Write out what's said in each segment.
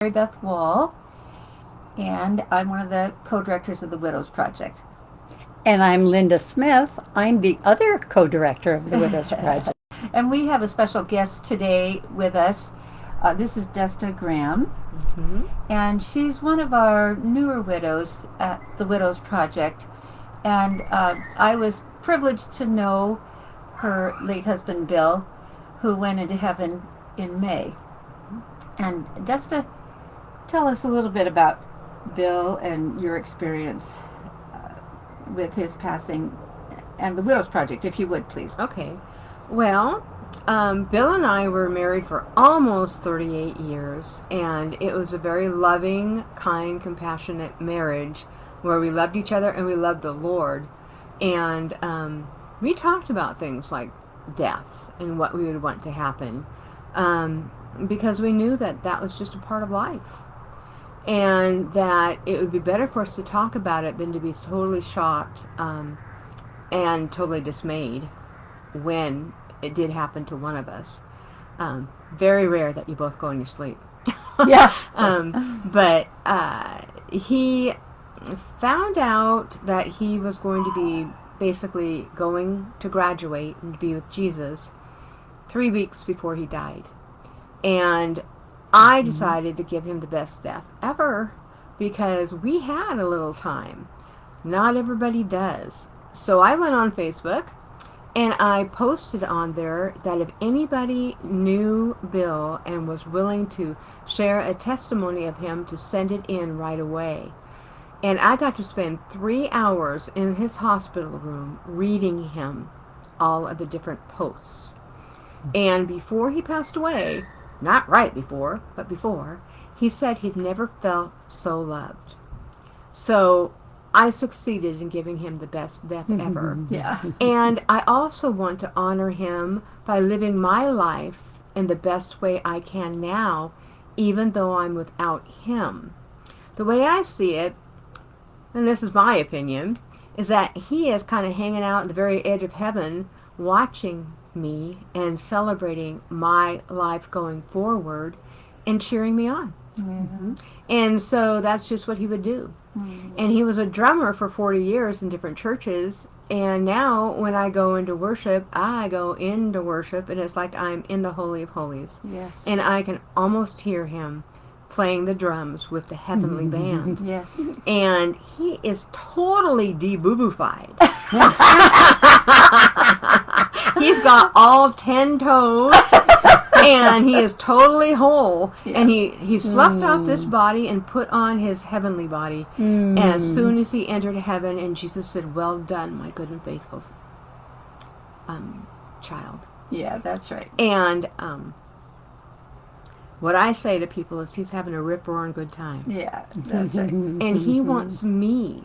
Mary Beth Wall, and I'm one of the co-directors of the Widows Project. And I'm Linda Smith. I'm the other co-director of the Widows Project. And we have a special guest today with us. This is Desta Graham, Mm-hmm. and she's one of our newer widows at the Widows Project. And I was privileged to know her late husband, Bill, who went into heaven in May. And Desta, tell us a little bit about Bill and your experience with his passing and the Widows Project, if you would, please. Okay. Well, Bill and I were married for almost 38 years, and it was a very loving, kind, compassionate marriage where we loved each other and we loved the Lord. And we talked about things like death and what we would want to happen because we knew that that was just a part of life. And that it would be better for us to talk about it than to be totally shocked and totally dismayed when it did happen to one of us. Very rare that you both go in your sleep. Yeah. But he found out that he was going to be basically going to graduate and be with Jesus 3 weeks before he died. And I decided to give him the best death ever because we had a little time. Not everybody does. So I went on Facebook and I posted on there that if anybody knew Bill and was willing to share a testimony of him, to send it in right away. And I got to spend 3 hours in his hospital room reading him all of the different posts. And before he passed away, not right before, but before, he said he'd never felt so loved. So I succeeded in giving him the best death ever. Yeah. And I also want to honor him by living my life in the best way I can now, even though I'm without him. The way I see it, and this is my opinion, is that he is kind of hanging out at the very edge of heaven, watching me and celebrating my life going forward and cheering me on. Mm-hmm. And so that's just what he would do. Mm-hmm. And he was a drummer for 40 years in different churches. And now when I go into worship, and it's like I'm in the Holy of Holies. Yes. And I can almost hear him playing the drums with the heavenly band. Yes. And he is totally de-boo-boo-fied. He's got all 10 toes, and he is totally whole. Yeah. And he sloughed off this body and put on his heavenly body. And as soon as he entered heaven, and Jesus said, "Well done, my good and faithful child." Yeah, that's right. And what I say to people is he's having a rip-roaring good time. Yeah, that's right. And he wants me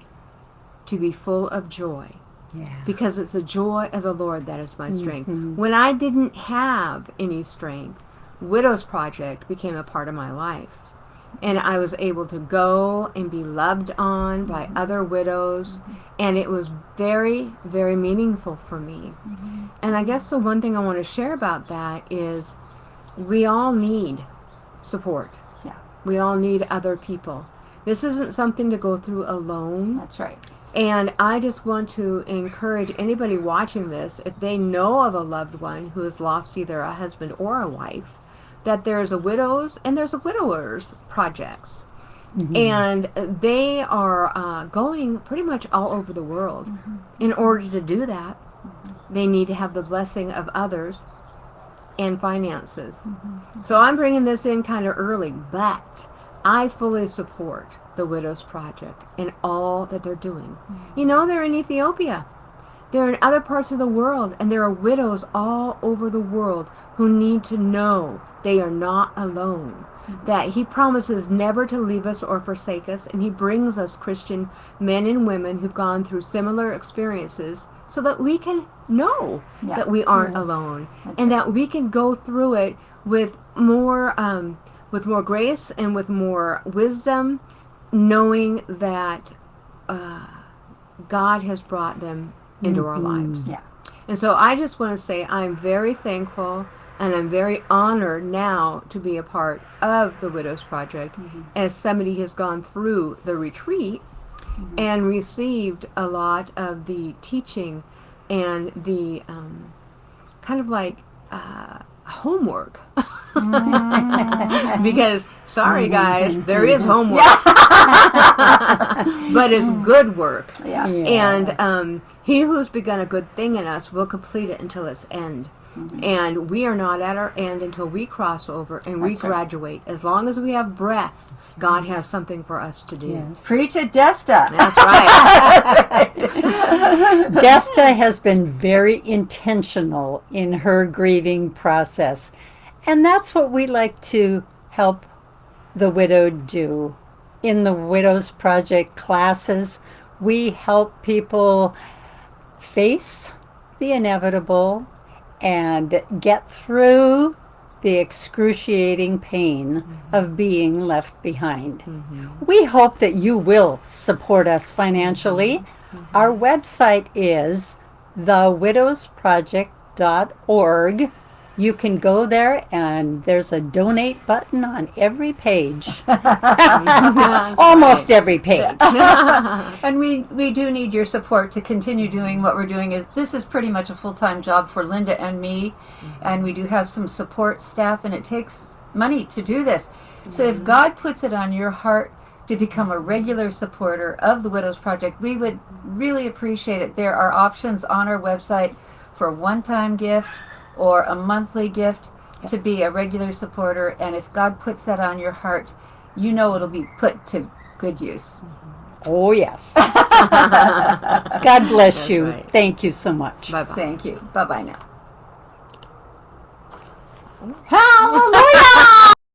to be full of joy. Yeah. Because it's the joy of the Lord that is my strength. When I didn't have any strength, Widows Project became a part of my life. And I was able to go and be loved on by other widows. And it was very, very meaningful for me. And I guess the one thing I want to share about that is we all need support. Yeah. We all need other people. This isn't something to go through alone. That's right. And I just want to encourage anybody watching this, if they know of a loved one who has lost either a husband or a wife, that there's a widows and there's a widowers projects. And they are going pretty much all over the world. In order to do that, they need to have the blessing of others and finances. So I'm bringing this in kind of early, but I fully support the Widows Project and all that they're doing. You know, they're in Ethiopia. They're in other parts of the world, and there are widows all over the world who need to know they are not alone. That he promises never to leave us or forsake us, and he brings us Christian men and women who've gone through similar experiences so that we can know that we aren't alone. That's and right. that we can go through it with more grace and with more wisdom, knowing that God has brought them into our lives. Yeah. And so I just want to say I'm very thankful And I'm very honored now to be a part of the Widows Project as somebody has gone through the retreat and received a lot of the teaching and the kind of like homework. Because, sorry guys, there is homework. But it's good work. Yeah. And he who's begun a good thing in us will complete it until its end. And we are not at our end until we cross over and we graduate. As long as we have breath, God has something for us to do. Yes. Preach it, Desta. That's right. Desta has been very intentional in her grieving process. And that's what we like to help the widowed do. In the Widows Project classes, we help people face the inevitable and get through the excruciating pain of being left behind. We hope that you will support us financially. Our website is thewidowsproject.org. You can go there and there's a donate button on every page. Almost every page. And we do need your support to continue doing what we're doing. This is pretty much a full-time job for Linda and me, and we do have some support staff, and it takes money to do this. So if God puts it on your heart to become a regular supporter of the Widows Project, we would really appreciate it. There are options on our website for a one-time gift or a monthly gift to be a regular supporter, and if God puts that on your heart, you know it'll be put to good use. Oh, yes. God bless That's you. right. Thank you so much. Bye-bye. Thank you. Bye-bye now. Hallelujah!